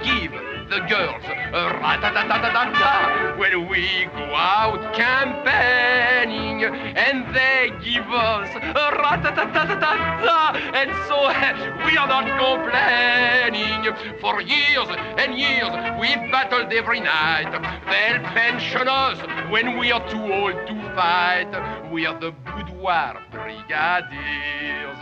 give the girls a rat-a-tat-tat-tat when we go out campaigning, and they give us a rat-a-tat-tat-tat, and so we are not complaining. For years and years we've battled every night. They'll pension us when we are too old to fight. We are the boudoir brigadiers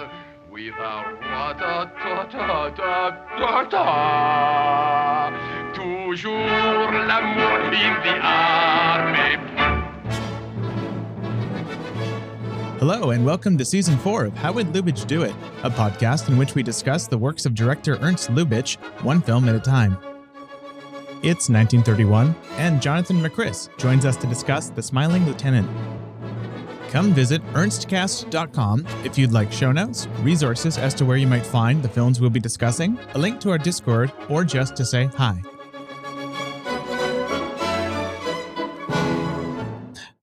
with our rat-a-tat-tat-tat-tat. Toujours l'amour in the army. Hello and welcome to Season 4 of How Would Lubitsch Do It?, a podcast in which we discuss the works of director Ernst Lubitsch, one film at a time. It's 1931, and Jonathan Mackris joins us to discuss The Smiling Lieutenant. Come visit ernstcast.com if you'd like show notes, resources as to where you might find the films we'll be discussing, a link to our Discord, or just to say hi.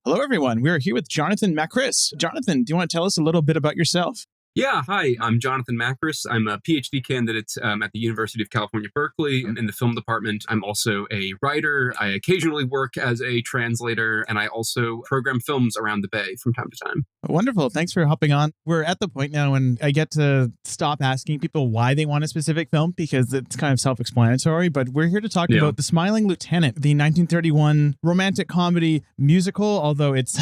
Hello, everyone. We're here with Jonathan Mackris. Jonathan, do you want to tell us a little bit about yourself? Yeah, hi, I'm Jonathan Mackris. I'm a PhD candidate at the University of California, Berkeley, in the film department. I'm also a writer. I occasionally work as a translator, and I also program films around the Bay from time to time. Wonderful. Thanks for hopping on. We're at the point now when I get to stop asking people why they want a specific film because it's kind of self-explanatory, but we're here to talk about The Smiling Lieutenant, the 1931 romantic comedy musical, although it's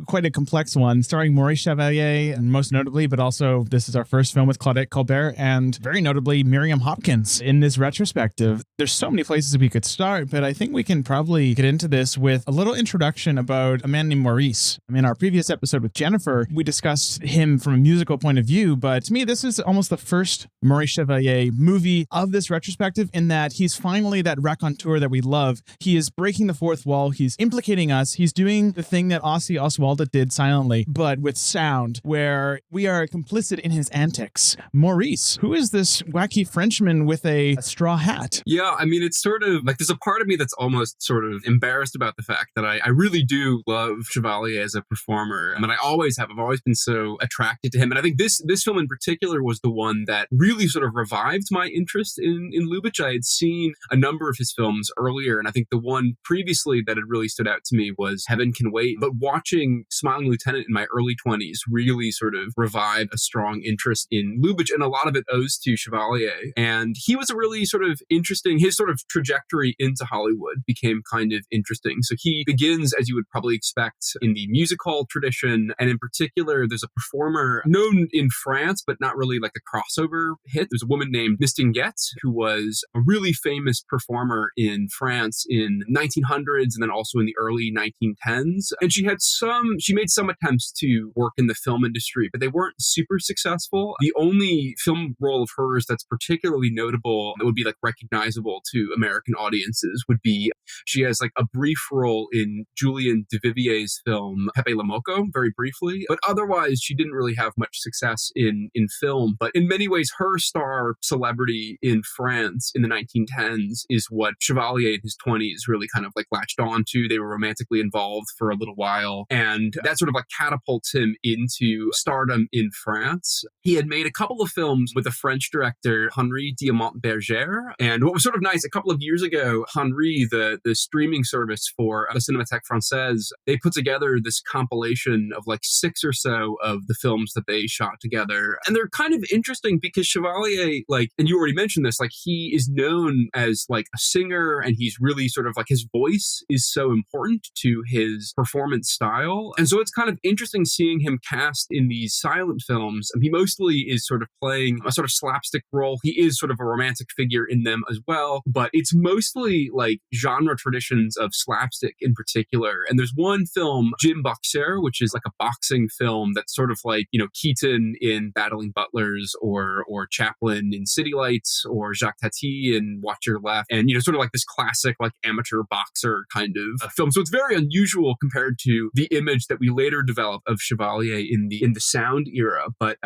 quite a complex one, starring Maurice Chevalier, and most notably, but also this is our first film with Claudette Colbert and very notably Miriam Hopkins in this retrospective. There's so many places we could start, but I think we can probably get into this with a little introduction about a man named Maurice. In our previous episode with Jennifer, we discussed him from a musical point of view, but to me, this is almost the first Maurice Chevalier movie of this retrospective in that he's finally that raconteur that we love. He is breaking the fourth wall. He's implicating us. He's doing the thing that Ossie Oswalda did silently, but with sound, where we are complicit in his antics. Maurice, who is this wacky Frenchman with a straw hat? Yeah, it's sort of like there's a part of me that's almost sort of embarrassed about the fact that I really do love Chevalier as a performer. I always have. I've always been so attracted to him. And I think this film in particular was the one that really sort of revived my interest in Lubitsch. I had seen a number of his films earlier, and I think the one previously that had really stood out to me was Heaven Can Wait. But watching Smiling Lieutenant in my early 20s really sort of revived a strong interest in Lubitsch, and a lot of it owes to Chevalier. And he was a really sort of interesting, his sort of trajectory into Hollywood became kind of interesting. So he begins, as you would probably expect, in the music hall tradition, and in particular, there's a performer known in France, but not really like a crossover hit. There's a woman named Mistinguett, who was a really famous performer in France in 1900s and then also in the early 1910s. And she made some attempts to work in the film industry, but they weren't super successful. The only film role of hers that's particularly notable, that would be like recognizable to American audiences, would be she has like a brief role in Julien Duvivier's film Pepe Le Moko, very briefly, but otherwise she didn't really have much success in film. But in many ways, her star celebrity in France in the 1910s is what Chevalier in his 20s really kind of like latched onto. They were romantically involved for a little while, and that sort of like catapults him into stardom in France. He had made a couple of films with a French director, Henri Diamant-Berger, and what was sort of nice, a couple of years ago, Henri, the streaming service for the Cinémathèque Française, they put together this compilation of like 6 or so of the films that they shot together. And they're kind of interesting because Chevalier, like, and you already mentioned this, like he is known as like a singer, and he's really sort of like his voice is so important to his performance style. And so it's kind of interesting seeing him cast in these silent films. And he mostly is sort of playing a sort of slapstick role. He is sort of a romantic figure in them as well, but it's mostly like genre traditions of slapstick in particular. And there's one film, Jim Boxer, which is like a boxing film that's sort of like, Keaton in Battling Butlers, or Chaplin in City Lights, or Jacques Tati in Watch Your Left, and sort of like this classic like amateur boxer kind of film. So it's very unusual compared to the image that we later develop of Chevalier in the sound era. But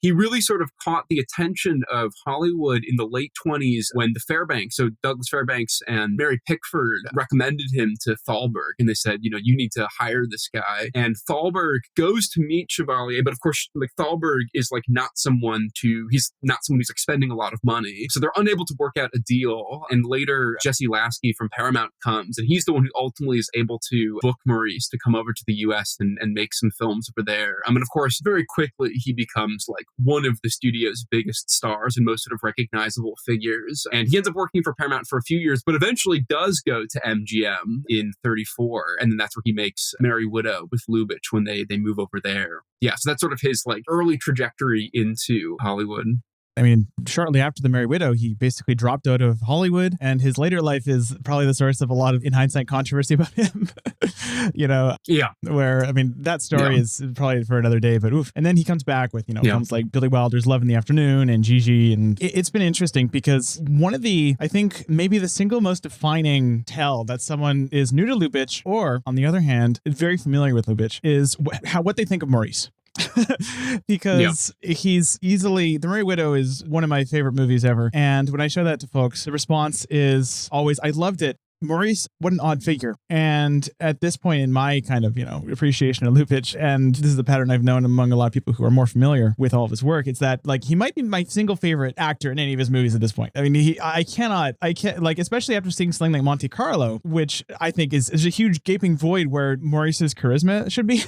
he really sort of caught the attention of Hollywood in the late 1920s when the Fairbanks, so Douglas Fairbanks and Mary Pickford recommended him to Thalberg, and they said, you know, you need to hire this guy. And Thalberg goes to meet Chevalier, but of course, like Thalberg is like he's not someone who's like spending a lot of money. So they're unable to work out a deal. And later, Jesse Lasky from Paramount comes, and he's the one who ultimately is able to book Maurice to come over to the US and make some films over there. I mean, of course, very quickly, he becomes like one of the studio's biggest stars and most sort of recognizable figures. And he ends up working for Paramount for a few years, but eventually does go to MGM in 1934. And then that's where he makes Merry Widow with Lubitsch when they move over there. Yeah, so that's sort of his like early trajectory into Hollywood. I mean, shortly after The Merry Widow, he basically dropped out of Hollywood, and his later life is probably the source of a lot of, in hindsight, controversy about him. You know? Yeah. Where, I mean, that story is probably for another day, but oof. And then he comes back with, films like Billy Wilder's Love in the Afternoon and Gigi, and it's been interesting because one of the, I think, maybe the single most defining tell that someone is new to Lubitsch, or, on the other hand, is very familiar with Lubitsch, is what they think of Maurice. Because he's easily, The Merry Widow is one of my favorite movies ever. And when I show that to folks, the response is always, I loved it. Maurice, what an odd figure. And at this point in my kind of, appreciation of Lubitsch, and this is the pattern I've known among a lot of people who are more familiar with all of his work, it's that like he might be my single favorite actor in any of his movies at this point. I mean, I can't, like, especially after seeing something like Monte Carlo, which I think is a huge gaping void where Maurice's charisma should be,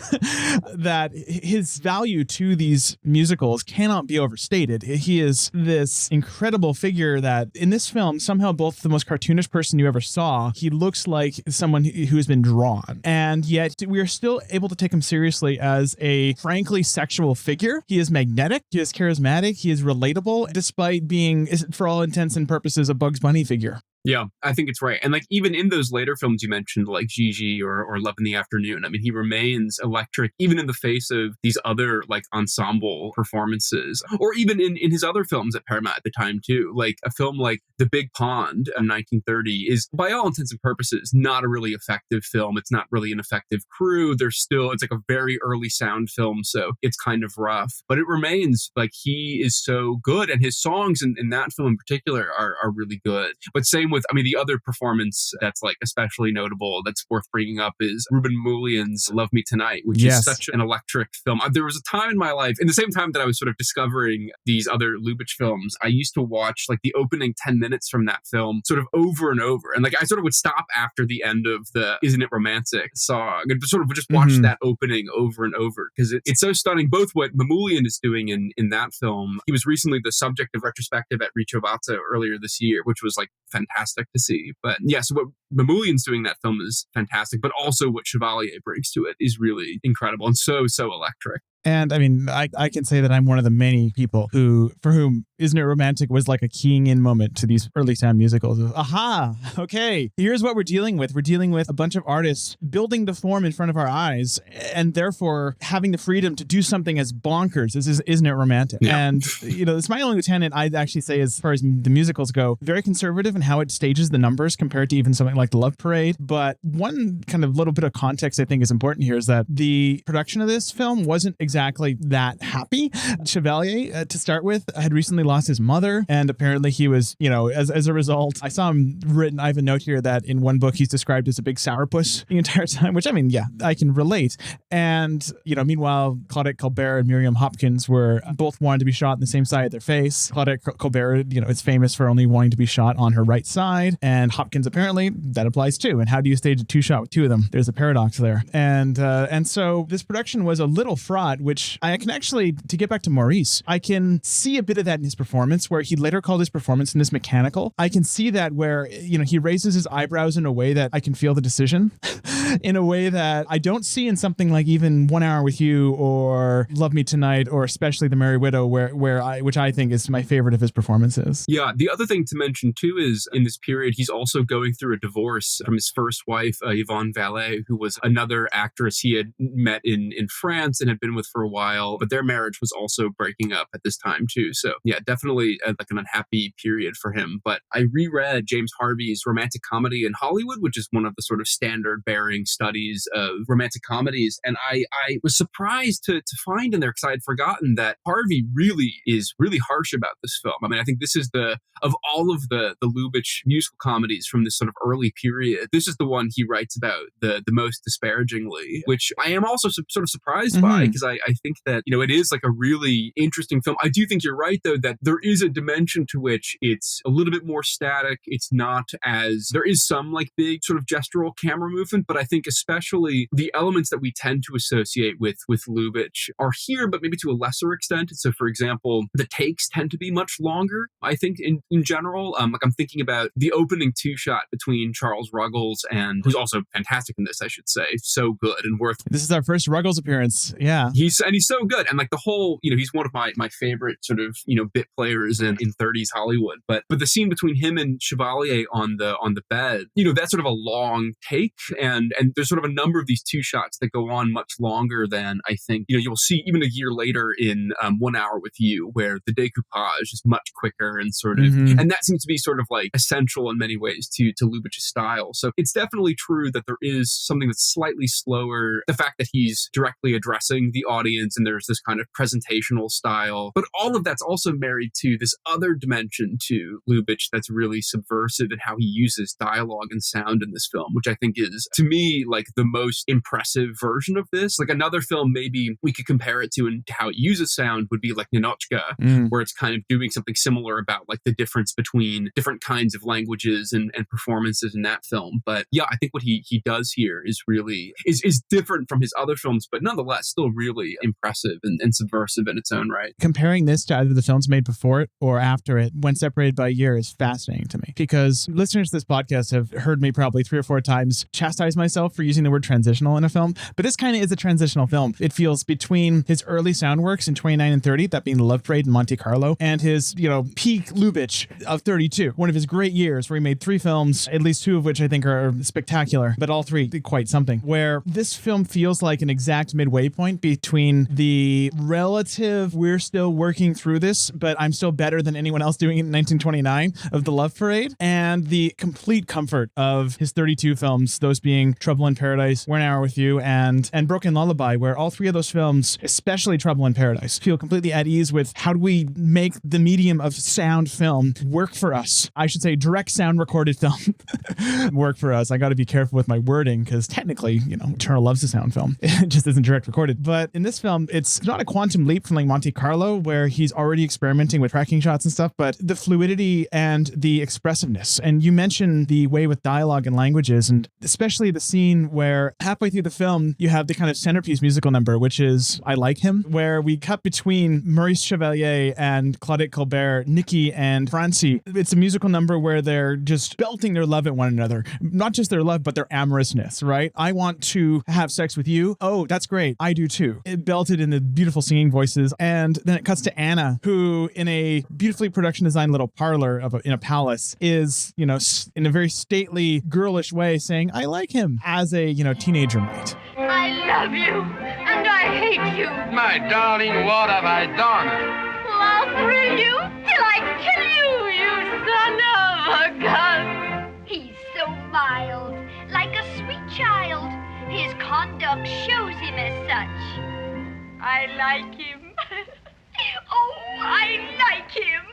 that his value to these musicals cannot be overstated. He is this incredible figure that in this film, somehow both the most cartoonish person you ever saw, he looks like someone who has been drawn. And yet we are still able to take him seriously as a frankly sexual figure. He is magnetic, he is charismatic, he is relatable, despite being, for all intents and purposes, a Bugs Bunny figure. Yeah, I think it's right. And like even in those later films you mentioned, like Gigi or Love in the Afternoon, I mean, he remains electric, even in the face of these other like ensemble performances, or even in his other films at Paramount at the time too. Like a film like The Big Pond in 1930 is, by all intents and purposes, not a really effective film. It's not really an effective crew. It's like a very early sound film, so it's kind of rough. But it remains like he is so good, and his songs in that film in particular are really good. But same with, I mean, the other performance that's like especially notable that's worth bringing up is Ruben Moulien's Love Me Tonight, which is such an electric film. There was a time in my life, in the same time that I was sort of discovering these other Lubitsch films, I used to watch like the opening 10 minutes from that film sort of over and over. And like I sort of would stop after the end of the Isn't It Romantic song and sort of just watch that opening over and over because it's so stunning. Both what Mamoulien is doing in that film, he was recently the subject of retrospective at Ritrovazzo earlier this year, which was like fantastic to see. But yeah, so what Mamoulien's doing in that film is fantastic, but also what Chevalier brings to it is really incredible and so electric. And I mean, I can say that I'm one of the many people for whom Isn't It Romantic was like a keying in moment to these early time musicals. Aha, okay, here's what we're dealing with. We're dealing with a bunch of artists building the form in front of our eyes and therefore having the freedom to do something as bonkers as Isn't It Romantic? Yeah. And, The Smiling Lieutenant, I'd actually say, as far as the musicals go, very conservative in how it stages the numbers compared to even something like The Love Parade. But one kind of little bit of context I think is important here is that the production of this film wasn't exactly that happy. Chevalier, to start with, had recently lost his mother, and apparently he was, as a result, I saw him written, I have a note here that in one book he's described as a big sourpuss the entire time, which I mean, yeah, I can relate. And, meanwhile, Claudette Colbert and Miriam Hopkins were both wanted to be shot on the same side of their face. Claudette Colbert, is famous for only wanting to be shot on her right side, and Hopkins apparently, that applies too. And how do you stage a two-shot with two of them? There's a paradox there. And so this production was a little fraught, which I can actually, to get back to Maurice, I can see a bit of that in his performance, where he later called his performance in this mechanical. I can see that where, he raises his eyebrows in a way that I can feel the decision in a way that I don't see in something like even 1 Hour with You or Love Me Tonight, or especially The Merry Widow, which I think is my favorite of his performances. Yeah. The other thing to mention too is in this period, he's also going through a divorce. divorce from his first wife, Yvonne Vallée, who was another actress he had met in France and had been with for a while. But their marriage was also breaking up at this time too. So yeah, definitely like an unhappy period for him. But I reread James Harvey's Romantic Comedy in Hollywood, which is one of the sort of standard bearing studies of romantic comedies. And I was surprised to find in there, because I had forgotten that Harvey really is really harsh about this film. I mean, I think this is of all of the Lubitsch musical comedies from this sort of early period, this is the one he writes about the most disparagingly, which I am also sort of surprised by, because I think that, it is like a really interesting film. I do think you're right, though, that there is a dimension to which it's a little bit more static. It's not as, there is some like big sort of gestural camera movement, but I think especially the elements that we tend to associate with Lubitsch are here, but maybe to a lesser extent. So for example, the takes tend to be much longer, I think, in general. Like I'm thinking about the opening two-shot between Charles Ruggles, and who's also fantastic in this, I should say, so good and worth. This is our first Ruggles appearance. Yeah. He's so good. And like the whole, he's one of my favorite sort of, bit players in 30s Hollywood. But the scene between him and Chevalier on the bed, that's sort of a long take. And there's sort of a number of these two shots that go on much longer than I think, you'll see even a year later in 1 Hour with You, where the decoupage is much quicker and sort of, and that seems to be sort of like essential in many ways to Lubitsch's style. So it's definitely true that there is something that's slightly slower. The fact that he's directly addressing the audience and there's this kind of presentational style, but all of that's also married to this other dimension to Lubitsch that's really subversive in how he uses dialogue and sound in this film, which I think is, to me, like the most impressive version of this. Like another film maybe we could compare it to and how it uses sound would be like Ninotchka, where it's kind of doing something similar about like the difference between different kinds of languages and performances in that film. But yeah, I think what he does here is really is different from his other films, but nonetheless still really impressive and subversive in its own right. Comparing this to either the films made before it or after it, when separated by a year, is fascinating to me, because listeners to this podcast have heard me probably 3 or 4 times chastise myself for using the word transitional in a film, but this kind of is a transitional film. It feels between his early sound works in 29 and 30, that being The Love Parade and Monte Carlo, and his, peak Lubitsch of 32, one of his great years where he made 3 films, at least 2 of which I think are spectacular, but all 3 quite something, where this film feels like an exact midway point between the relative, we're still working through this, but I'm still better than anyone else doing it in 1929 of The Love Parade, and the complete comfort of his 32 films, those being Trouble in Paradise, 1 Hour with You, and Broken Lullaby, where all 3 of those films, especially Trouble in Paradise, feel completely at ease with how do we make the medium of sound film work for us. I should say direct sound recorded film work for us. I got to be careful with my wording, because technically, Turner loves a sound film. It just isn't direct recorded. But in this film, it's not a quantum leap from like Monte Carlo, where he's already experimenting with tracking shots and stuff, but the fluidity and the expressiveness. And you mentioned the way with dialogue and languages, and especially the scene where halfway through the film, you have the kind of centerpiece musical number, which is I Like Him, where we cut between Maurice Chevalier and Claudette Colbert, Nikki and Francie. It's a musical number where they're just belting their love at one another. Not just their love, but their amorousness, right? I want to have sex with you. Oh, that's great. I do too. It belted in the beautiful singing voices. And then it cuts to Anna, who in a beautifully production designed little parlor in a palace is, in a very stately, girlish way saying, I like him, as a, teenager might. I love you, and I hate you. My darling, what have I done? I'll thrill you till I kill you, you son of a gun. He's so mild, like a sweet child. His conduct shows him as such. I like him. Oh, I like him.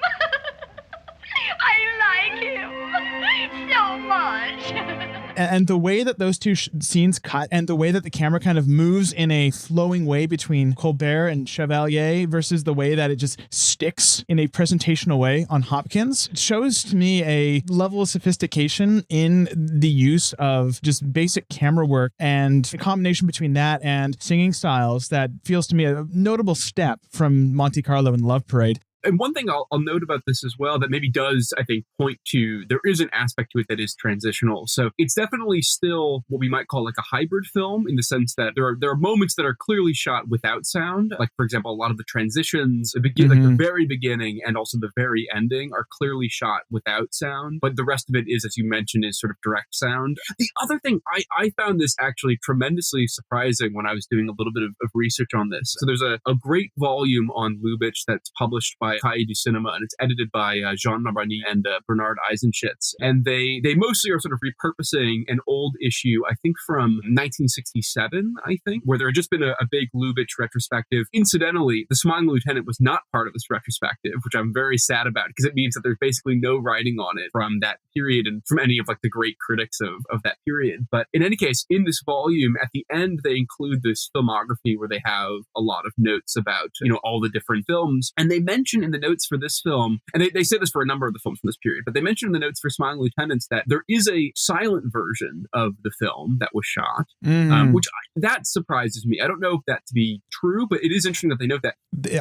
I like him so much. And the way that those two scenes cut, and the way that the camera kind of moves in a flowing way between Colbert and Chevalier versus the way that it just sticks in a presentational way on Hopkins, shows to me a level of sophistication in the use of just basic camera work, and a combination between that and singing styles that feels to me a notable step from Monte Carlo and Love Parade. And one thing I'll note about this as well that maybe does, I think, point to there is an aspect to it that is transitional. So it's definitely still what we might call like a hybrid film in the sense that there are moments that are clearly shot without sound. Like, for example, a lot of the transitions, like the very beginning and also the very ending are clearly shot without sound. But the rest of it is, as you mentioned, is sort of direct sound. The other thing, I found this actually tremendously surprising when I was doing a little bit of research on this. So there's a great volume on Lubitsch that's published by CITED Cinema, and it's edited by Jean Navarny and Bernard Eisenschitz. And they mostly are sort of repurposing an old issue, I think from 1967, where there had just been a big Lubitsch retrospective. Incidentally, The Smiling Lieutenant was not part of this retrospective, which I'm very sad about because it means that there's basically no writing on it from that period and from any of like the great critics of that period. But in any case, in this volume, at the end, they include this filmography where they have a lot of notes about, all the different films. And they mention in the notes for this film, and they say this for a number of the films from this period, but they mention in the notes for Smiling Lieutenants that there is a silent version of the film that was shot, that surprises me. I don't know if that to be true, but it is interesting that they note that.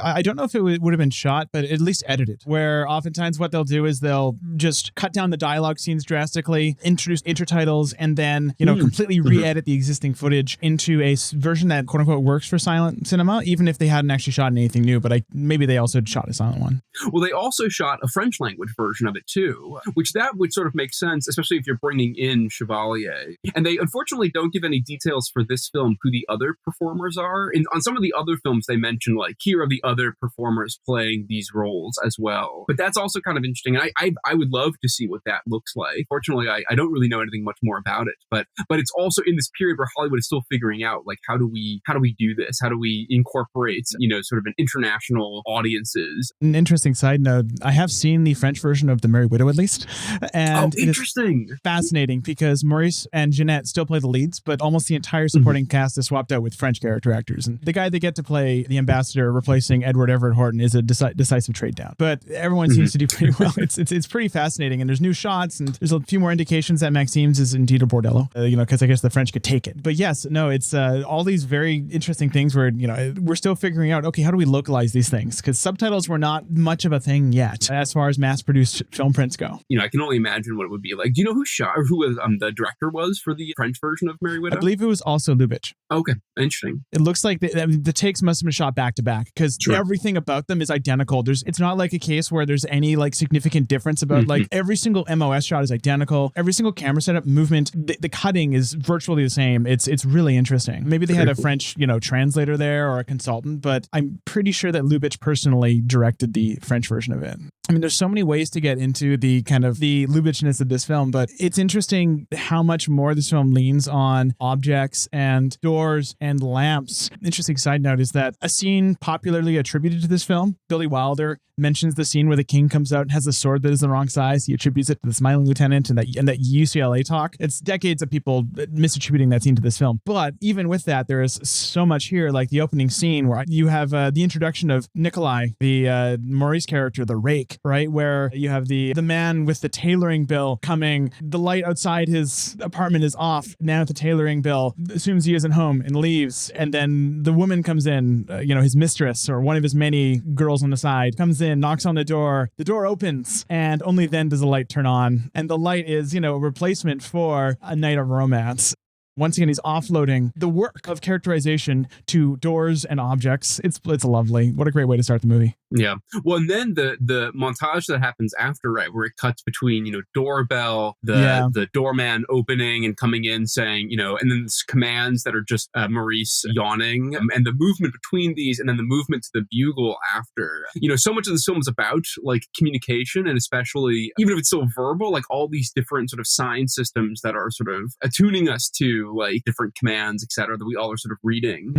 I don't know if it would have been shot, but at least edited, where oftentimes what they'll do is they'll just cut down the dialogue scenes drastically, introduce intertitles, and then, completely re-edit the existing footage into a version that quote unquote works for silent cinema, even if they hadn't actually shot anything new, but maybe they also shot a silent one. Well, they also shot a French language version of it too, which that would sort of make sense, especially if you're bringing in Chevalier. And they unfortunately don't give any details for this film who the other performers are. And on some of the other films, they mention like, here are the other performers playing these roles as well. But that's also kind of interesting. And I would love to see what that looks like. Fortunately, I don't really know anything much more about it. But it's also in this period where Hollywood is still figuring out, like, how do we do this? How do we incorporate, sort of an international audiences? An interesting side note, I have seen the French version of The Merry Widow, at least. And interesting. It's fascinating because Maurice and Jeanette still play the leads, but almost the entire supporting cast is swapped out with French character actors. And the guy they get to play the ambassador replacing Edward Everett Horton is a decisive trade down. But everyone seems to do pretty well. It's pretty fascinating. And there's new shots and there's a few more indications that Maxime's is indeed a bordello, because I guess the French could take it. But yes, no, it's all these very interesting things where, we're still figuring out, okay, how do we localize these things? Because subtitles were not much of a thing yet as far as mass-produced film prints go. I can only imagine what it would be like. Do you know who shot or who the director was for the French version of Merry Widow? I believe it was also Lubitsch. Okay, interesting. It looks like the takes must have been shot back to back because everything about them is identical. It's not like a case where there's any like significant difference about like every single MOS shot is identical. Every single camera setup, movement, the cutting is virtually the same. It's really interesting. Maybe they had a French, translator there or a consultant, but I'm pretty sure that Lubitsch personally directed the French version of it. I mean, there's so many ways to get into the kind of the Lubitschness of this film, but it's interesting how much more this film leans on objects and doors and lamps. Interesting side note is that a scene popularly attributed to this film, Billy Wilder mentions the scene where the king comes out and has a sword that is the wrong size. He attributes it to the Smiling Lieutenant and that UCLA talk. It's decades of people misattributing that scene to this film. But even with that, there is so much here, like the opening scene where you have the introduction of Nikolai, the Maurice character, the rake, right? Where you have the man with the tailoring bill coming. The light outside his apartment is off. Man with the tailoring bill assumes he isn't home and leaves. And then the woman comes in, his mistress or one of his many girls on the side comes in, knocks on the door opens, and only then does the light turn on. And the light is, a replacement for a night of romance. Once again, he's offloading the work of characterization to doors and objects. It's lovely. What a great way to start the movie. Yeah. Well, and then the montage that happens after, right, where it cuts between, doorbell, the doorman opening and coming in saying, and then this commands that are just Maurice yawning, and the movement between these, and then the movement to the bugle after. So much of this film is about like communication, and especially even if it's still verbal, like all these different sort of sign systems that are sort of attuning us to like different commands, etc., that we all are sort of reading.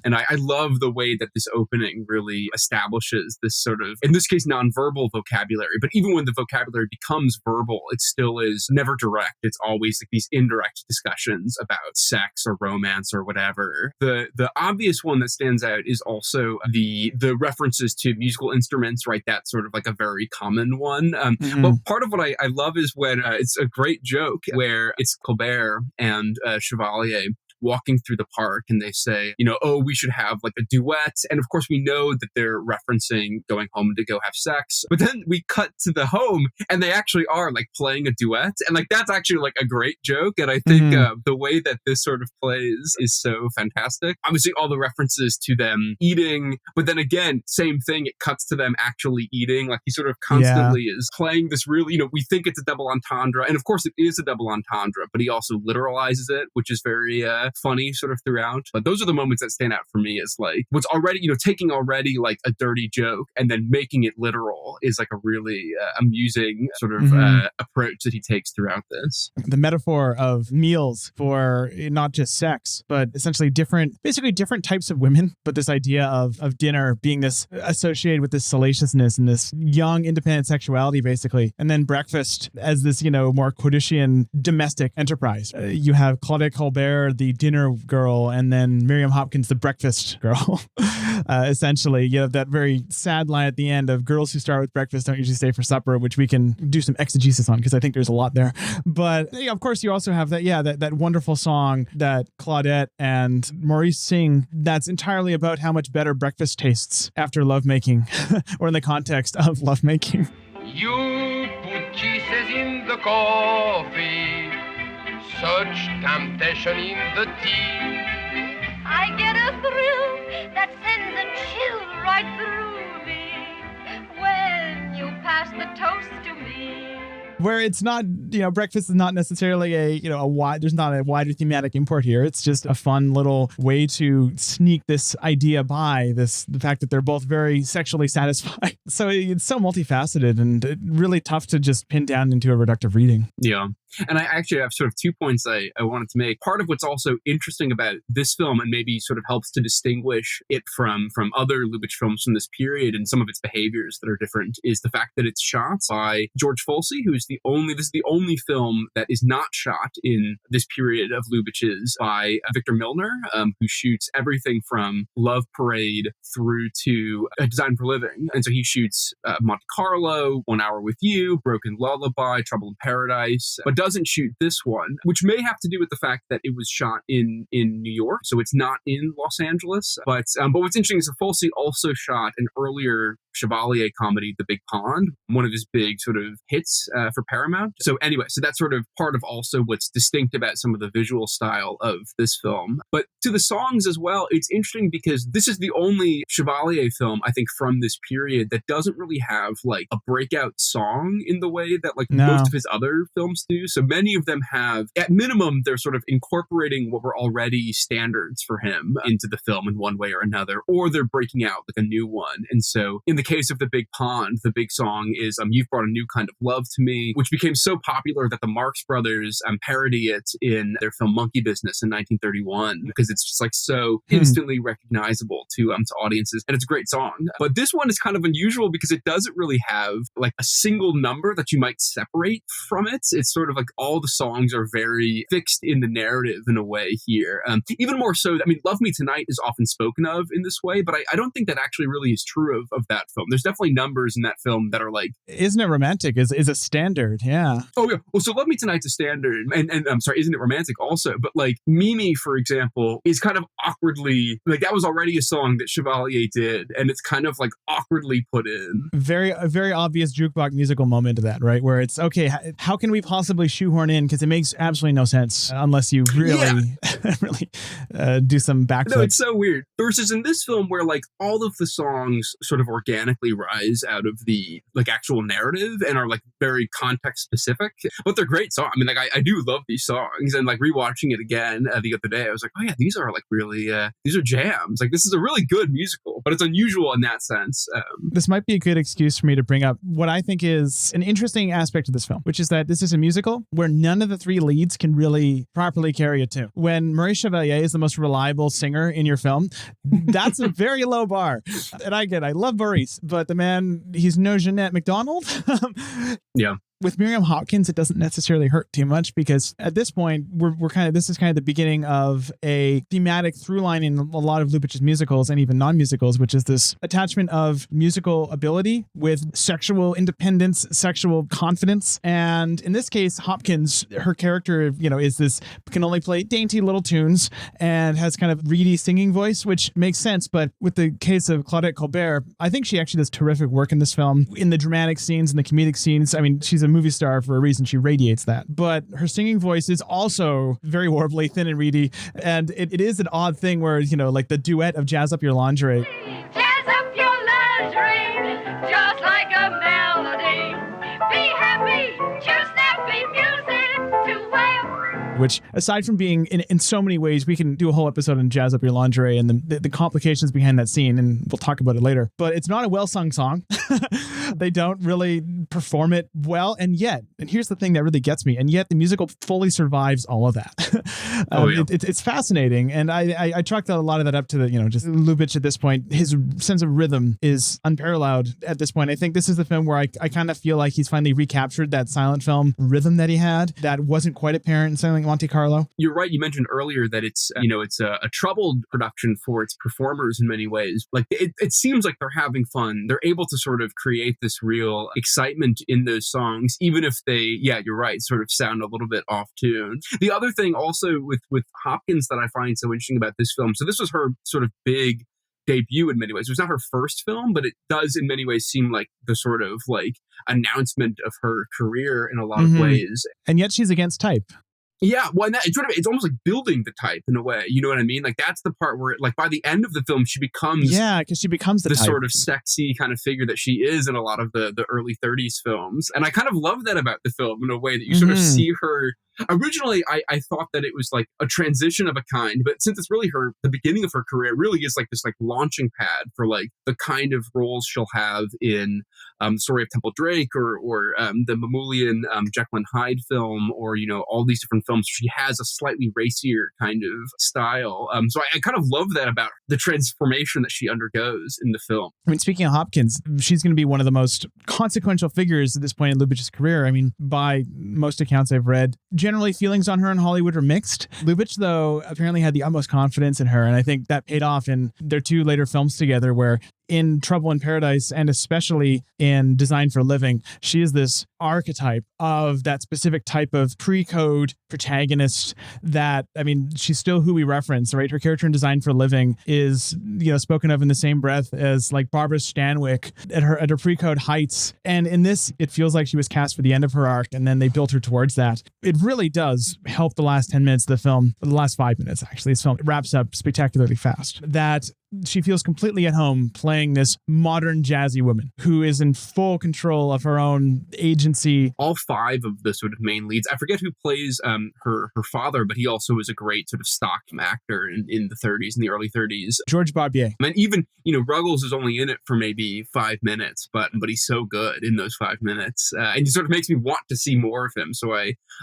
And I love the way that this opening really establishes this sort of, in this case, nonverbal vocabulary. But even when the vocabulary becomes verbal, it still is never direct. It's always like these indirect discussions about sex or romance or whatever. The obvious one that stands out is also the references to musical instruments, right? That's sort of like a very common one. But part of what I love is when it's a great joke where it's Colbert and Chevalier walking through the park and they say, oh, we should have like a duet. And of course, we know that they're referencing going home to go have sex. But then we cut to the home and they actually are like playing a duet. And like that's actually like a great joke. And I think the way that this sort of plays is so fantastic. Obviously, all the references to them eating, but then again, same thing. It cuts to them actually eating. Like he sort of constantly is playing this really, we think it's a double entendre. And of course, it is a double entendre, but he also literalizes it, which is very funny sort of throughout. But those are the moments that stand out for me as like what's already, taking already like a dirty joke and then making it literal is like a really amusing sort of approach that he takes throughout this. The metaphor of meals for not just sex, but essentially basically different types of women. But this idea of dinner being this associated with this salaciousness and this young independent sexuality, basically. And then breakfast as this, more Quotidian domestic enterprise. You have Claudette Colbert, the dinner girl, and then Miriam Hopkins, the breakfast girl. Essentially, you have that very sad line at the end of girls who start with breakfast don't usually stay for supper, which we can do some exegesis on because I think there's a lot there. But of course, you also have that wonderful song that Claudette and Maurice sing that's entirely about how much better breakfast tastes after lovemaking or in the context of lovemaking. You put kisses in the coffee, such temptation in the tea. I get a thrill that sends a chill right through me when you pass the toast to me. Where it's not, breakfast is not necessarily there's not a wider thematic import here. It's just a fun little way to sneak this idea by the fact that they're both very sexually satisfied. So it's so multifaceted and really tough to just pin down into a reductive reading. Yeah. And I actually have sort of 2 points I wanted to make. Part of what's also interesting about this film and maybe sort of helps to distinguish it from other Lubitsch films from this period and some of its behaviors that are different is the fact that it's shot by George Folsey, this is the only film that is not shot in this period of Lubitsch's by Victor Milner, who shoots everything from Love Parade through to Design for Living. And so he shoots Monte Carlo, 1 Hour with You, Broken Lullaby, Trouble in Paradise, but doesn't shoot this one, which may have to do with the fact that it was shot in New York, so it's not in Los Angeles. But what's interesting is that Folsey also shot an earlier Chevalier comedy, The Big Pond, one of his big sort of hits for Paramount. So anyway, so that's sort of part of also what's distinct about some of the visual style of this film. But to the songs as well, it's interesting because this is the only Chevalier film, I think, from this period that doesn't really have like a breakout song in the way that like most of his other films do. So many of them have, at minimum, they're sort of incorporating what were already standards for him into the film in one way or another, or they're breaking out like a new one. And so in the case of The Big Pond, the big song is You've Brought a New Kind of Love to Me, which became so popular that the Marx Brothers parody it in their film Monkey Business in 1931, because it's just like so instantly recognizable to audiences. And it's a great song. But this one is kind of unusual because it doesn't really have like a single number that you might separate from it. It's sort of like all the songs are very fixed in the narrative in a way here. Even more so, I mean, Love Me Tonight is often spoken of in this way, but I don't think that actually really is true of that film. There's definitely numbers in that film that are like... Isn't It Romantic is a standard, yeah. Oh, yeah. Well, so Love Me Tonight's a standard, and I'm sorry, Isn't It Romantic also? But like Mimi, for example, is kind of awkwardly... Like that was already a song that Chevalier did, and it's kind of like awkwardly put in. A very obvious jukebox musical moment to that, right? Where it's, okay, how can we possibly shoehorn in? Because it makes absolutely no sense unless you really, really do some backflips. No, it's so weird. Versus in this film where like all of the songs sort of organically rise out of the like actual narrative and are like very context specific, but they're great songs. I mean, like I do love these songs, and like rewatching it again the other day, I was like, oh yeah, these are like really, these are jams. Like this is a really good musical, but it's unusual in that sense. This might be a good excuse for me to bring up what I think is an interesting aspect of this film, which is that this is a musical where none of the three leads can really properly carry a tune. When Maurice Chevalier is the most reliable singer in your film, that's a very low bar. And I love Maurice, but the man, he's no Jeanette MacDonald. Yeah. With Miriam Hopkins, it doesn't necessarily hurt too much because at this point, this is kind of the beginning of a thematic through line in a lot of Lubitsch's musicals and even non-musicals, which is this attachment of musical ability with sexual independence, sexual confidence. And in this case, Hopkins, her character, can only play dainty little tunes and has kind of reedy singing voice, which makes sense. But with the case of Claudette Colbert, I think she actually does terrific work in this film. In the dramatic scenes and the comedic scenes, I mean, she's a movie star for a reason. She radiates that. But her singing voice is also very warbly, thin and reedy. And it is an odd thing where, like the duet of Jazz Up Your Lingerie. Jazz up your lingerie, just like a melody. Be happy, choose snappy music to wear. Which, aside from being in so many ways, we can do a whole episode on Jazz Up Your Lingerie and the complications behind that scene, and we'll talk about it later. But it's not a well-sung song. They don't really perform it well, and here's the thing that really gets me, and yet the musical fully survives all of that. It's fascinating, and I chalked a lot of that up to just Lubitsch at this point. His sense of rhythm is unparalleled at this point. I think this is the film where I kind of feel like he's finally recaptured that silent film rhythm that he had that wasn't quite apparent in something like Monte Carlo. You're right. You mentioned earlier that it's a troubled production for its performers in many ways. Like it seems like they're having fun. They're able to sort of create this real excitement in those songs, even if they, you're right, sort of sound a little bit off tune. The other thing also with Hopkins that I find so interesting about this film, so this was her sort of big debut in many ways. It was not her first film, but it does in many ways seem like the sort of like announcement of her career in a lot of ways. And yet she's against type. Yeah, well, and it's almost like building the type in a way. You know what I mean? Like that's the part where, like, by the end of the film, she becomes because she becomes the type. Sort of sexy kind of figure that she is in a lot of the early 30s films, and I kind of love that about the film in a way that you sort of see her. Originally, I thought that it was like a transition of a kind, but since it's really the beginning of her career, it really is like this like launching pad for like the kind of roles she'll have in Story of Temple Drake or the Mamoulian Jekyll and Hyde film, or all these different films. She has a slightly racier kind of style. So I kind of love that about the transformation that she undergoes in the film. I mean, speaking of Hopkins, she's going to be one of the most consequential figures at this point in Lubitsch's career. I mean, by most accounts I've read, generally feelings on her in Hollywood are mixed. Lubitsch, though, apparently had the utmost confidence in her, and I think that paid off in their two later films together, where in Trouble in Paradise and especially in Design for a Living, she is this archetype of that specific type of pre-code protagonist that, I mean, she's still who we reference, right? Her character in Design for a Living is, spoken of in the same breath as like Barbara Stanwyck at her pre-code heights. And in this, it feels like she was cast for the end of her arc, and then they built her towards that. It really does help the last 10 minutes of the film, the last 5 minutes, actually. This film wraps up spectacularly fast. That she feels completely at home playing this modern jazzy woman who is in full control of her own agency. All five of the sort of main leads, I forget who plays her father, but he also was a great sort of stock actor in the 30s, in the early 30s. George Barbier. And even, Ruggles is only in it for maybe 5 minutes, but he's so good in those 5 minutes. And he sort of makes me want to see more of him. So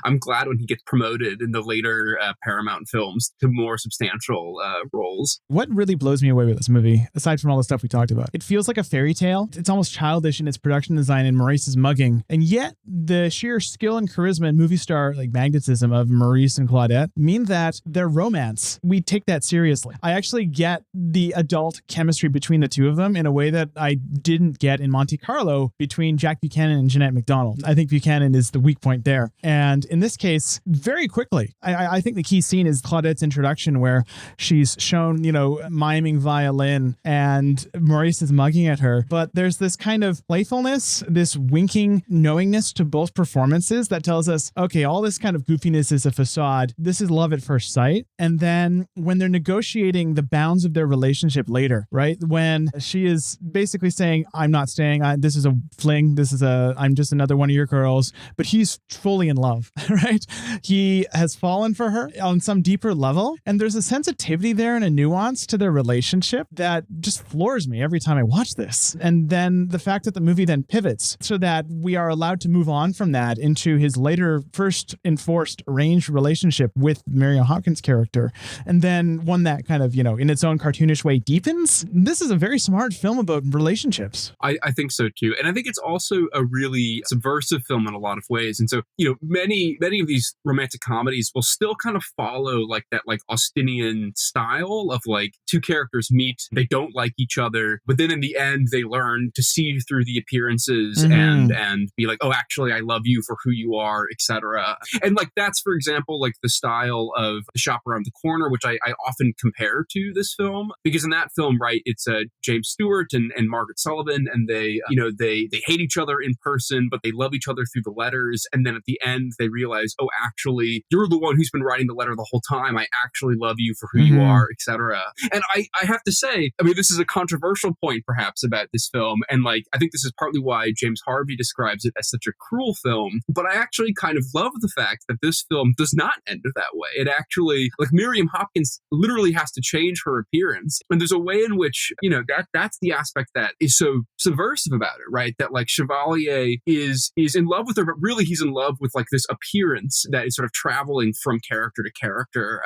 I'm glad when he gets promoted in the later Paramount films to more substantial roles. What really blows me away with this movie, aside from all the stuff we talked about, it feels like a fairy tale. It's almost childish in its production design and Maurice's mugging, and yet the sheer skill and charisma and movie star like magnetism of Maurice and Claudette mean that their romance, we take that seriously. I actually get the adult chemistry between the two of them in a way that I didn't get in Monte Carlo between Jack Buchanan and Jeanette MacDonald. I think Buchanan is the weak point there, and in this case, very quickly, I think the key scene is Claudette's introduction, where she's shown, miming violin and Maurice is mugging at her. But there's this kind of playfulness, this winking knowingness to both performances that tells us, okay, all this kind of goofiness is a facade. This is love at first sight. And then when they're negotiating the bounds of their relationship later, right? When she is basically saying, I'm not staying. This is a fling. I'm just another one of your girls. But he's fully in love, right? He has fallen for her on some deeper level. And there's a sensitivity there and a nuance to their relationship relationship that just floors me every time I watch this. And then the fact that the movie then pivots so that we are allowed to move on from that into his later first enforced arranged relationship with Mary Hopkins' character, and then one that kind of, in its own cartoonish way deepens. This is a very smart film about relationships. I think so too. And I think it's also a really subversive film in a lot of ways. And so, many of these romantic comedies will still kind of follow like that Austinian style of like two characters meet, they don't like each other, but then in the end they learn to see through the appearances and be like, oh, actually I love you for who you are, etc. And like that's, for example, like the style of The Shop Around the Corner, which I often compare to this film, because in that film, right, it's James Stewart and Margaret Sullivan, and they hate each other in person, but they love each other through the letters, and then at the end they realize, oh, actually you're the one who's been writing the letter the whole time, I actually love you for who you are, etc. And I have to say, I mean, this is a controversial point perhaps about this film, and like I think this is partly why James Harvey describes it as such a cruel film, but I actually kind of love the fact that this film does not end that way. It actually, like, Miriam Hopkins literally has to change her appearance, and there's a way in which, that's the aspect that is so subversive about it, right? That like Chevalier is in love with her, but really he's in love with like this appearance that is sort of traveling from character to character.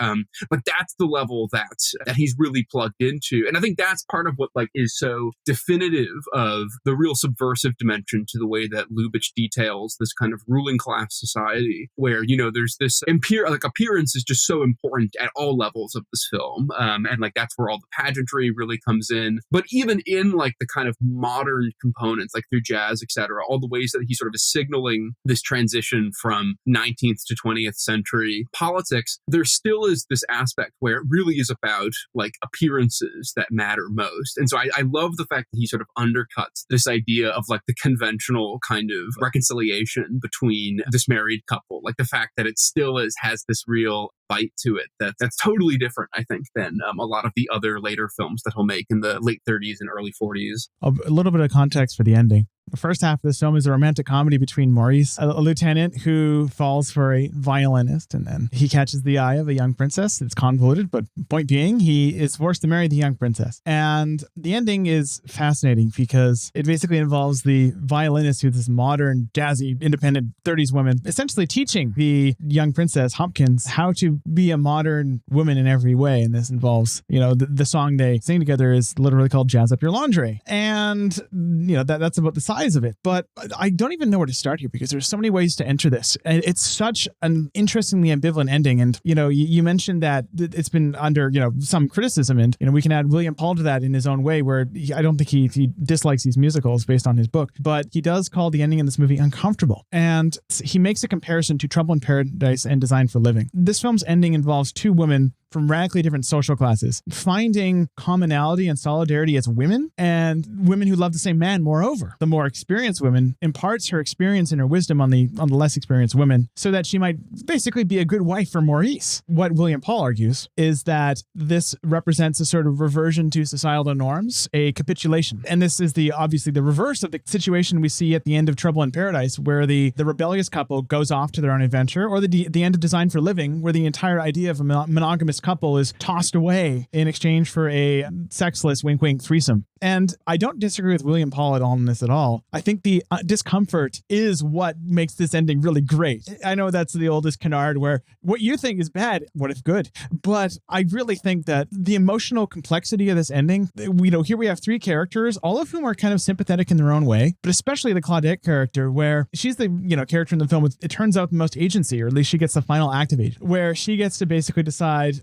But that's the level that he's really plugged into. And I think that's part of what like is so definitive of the real subversive dimension to the way that Lubitsch details this kind of ruling class society where, there's this appearance is just so important at all levels of this film. And like that's where all the pageantry really comes in. But even in like the kind of modern components, like through jazz, etc., all the ways that he sort of is signaling this transition from 19th to 20th century politics, there still is this aspect where it really is about like appearances that matter most. And so I love the fact that he sort of undercuts this idea of like the conventional kind of reconciliation between this married couple, like the fact that it still has this real bite to it that's totally different, I think, than a lot of the other later films that he'll make in the late 30s and early 40s. A little bit of context for the ending. The first half of this film is a romantic comedy between Maurice, a lieutenant who falls for a violinist, and then he catches the eye of a young princess. It's convoluted, but point being, he is forced to marry the young princess. And the ending is fascinating because it basically involves the violinist, who's this modern, jazzy, independent 30s woman, essentially teaching the young princess, Hopkins, how to be a modern woman in every way. And this involves, the song they sing together is literally called Jazz Up Your Laundry. And, that's about the size of it. But I don't even know where to start here because there's so many ways to enter this. And it's such an interestingly ambivalent ending. And, you mentioned that it's been under, some criticism. And, we can add William Paul to that in his own way, where I don't think he dislikes these musicals based on his book, but he does call the ending in this movie uncomfortable. And he makes a comparison to Trouble in Paradise and Design for Living. This film's ending involves two women from radically different social classes, finding commonality and solidarity as women, and women who love the same man. Moreover, the more experienced woman imparts her experience and her wisdom on the less experienced women so that she might basically be a good wife for Maurice. What William Paul argues is that this represents a sort of reversion to societal norms, a capitulation. And this is obviously the reverse of the situation we see at the end of Trouble in Paradise, where the rebellious couple goes off to their own adventure, or the end of Design for Living, where the entire idea of a monogamous couple is tossed away in exchange for a sexless wink wink threesome. And I don't disagree with William Paul at all in this at all. I think the discomfort is what makes this ending really great. I know that's the oldest canard where what you think is bad, what if good? But I really think that the emotional complexity of this ending, here we have three characters, all of whom are kind of sympathetic in their own way, but especially the Claudette character, where she's the, character in the film with, it turns out, the most agency, or at least she gets the final activate, where she gets to basically decide,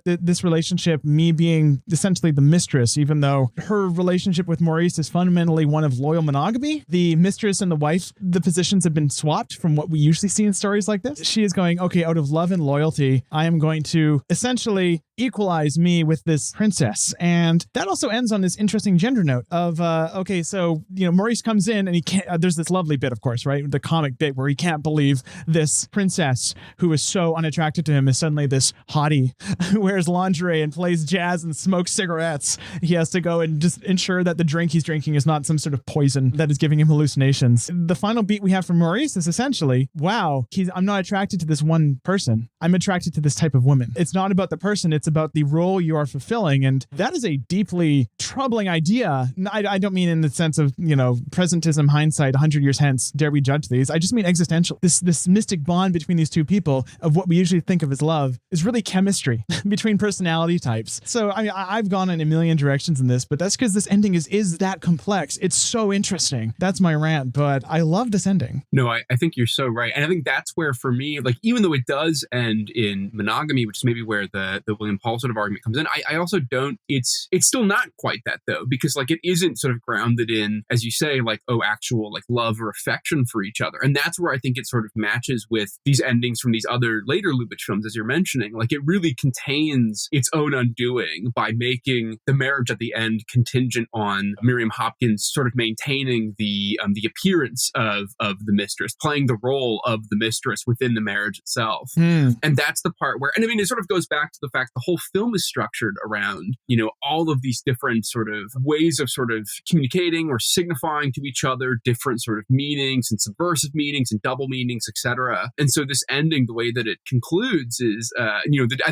this relationship, me being essentially the mistress, even though her relationship with Maurice is fundamentally one of loyal monogamy. The mistress and the wife, the positions have been swapped from what we usually see in stories like this. She is going, okay, out of love and loyalty, I am going to essentially equalize me with this princess. And that also ends on this interesting gender note of, Maurice comes in and he can't, there's this lovely bit, of course, right? The comic bit where he can't believe this princess who is so unattracted to him is suddenly this hottie who wears lingerie and plays jazz and smokes cigarettes. He has to go and just ensure that the drink he's drinking is not some sort of poison that is giving him hallucinations. The final beat we have from Maurice is essentially, wow, I'm not attracted to this one person. I'm attracted to this type of woman. It's not about the person, it's about the role you are fulfilling. And that is a deeply troubling idea. I don't mean in the sense of, presentism, hindsight, 100 years hence, dare we judge these? I just mean existential. This mystic bond between these two people of what we usually think of as love is really chemistry between personality types. So I've gone in a million directions in this, but that's because this ending is that complex. It's so interesting. That's my rant, but I love this ending. No, I think you're so right. And I think that's where, for me, like, even though it does end in monogamy, which is maybe where the William Paul sort of argument comes in, I also don't, it's still not quite that, though, because like it isn't sort of grounded in, as you say, like, actual like love or affection for each other. And that's where I think it sort of matches with these endings from these other later Lubitsch films, as you're mentioning. Like, it really contains its own undoing by making the marriage at the end contingent on Miriam Hopkins sort of maintaining the appearance of the mistress, playing the role of the mistress within the marriage itself. And that's the part where, and I mean, it sort of goes back to the fact the whole film is structured around, all of these different sort of ways of sort of communicating or signifying to each other different sort of meanings and subversive meanings and double meanings, etc. And so this ending, the way that it concludes is, I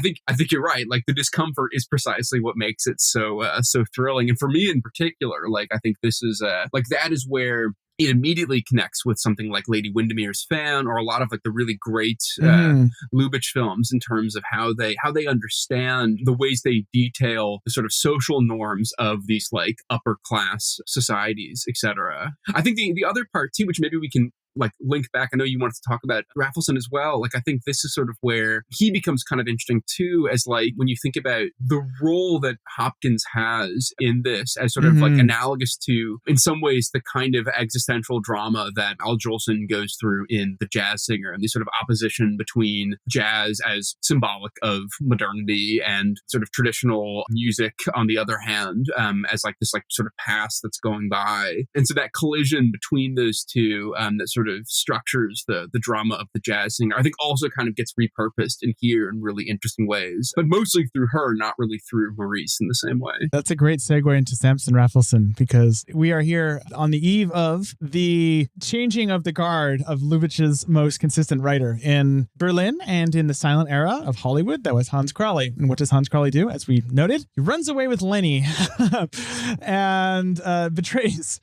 think you're right. Like, the discomfort is precisely what makes it so thrilling. And for me in particular, like, I think this is like, that is where it immediately connects with something like Lady Windermere's Fan, or a lot of like the really great Lubitsch films, in terms of how they understand the ways they detail the sort of social norms of these like upper class societies, etc. I think the other part too, which maybe we can like link back, I know you wanted to talk about Raphaelson as well. Like, I think this is sort of where he becomes kind of interesting too, as like when you think about the role that Hopkins has in this as sort of like analogous to, in some ways, the kind of existential drama that Al Jolson goes through in The Jazz Singer, and the sort of opposition between jazz as symbolic of modernity and sort of traditional music on the other hand, as like this like sort of past that's going by. And so that collision between those two, that sort of structures the drama of The Jazz Singer, I think also kind of gets repurposed in here in really interesting ways, but mostly through her, not really through Maurice in the same way. That's a great segue into Samson Raphaelson, because we are here on the eve of the changing of the guard of Lubitsch's most consistent writer. In Berlin and in the silent era of Hollywood, that was Hans Crowley. And what does Hans Crowley do? As we noted, he runs away with Lenny and betrays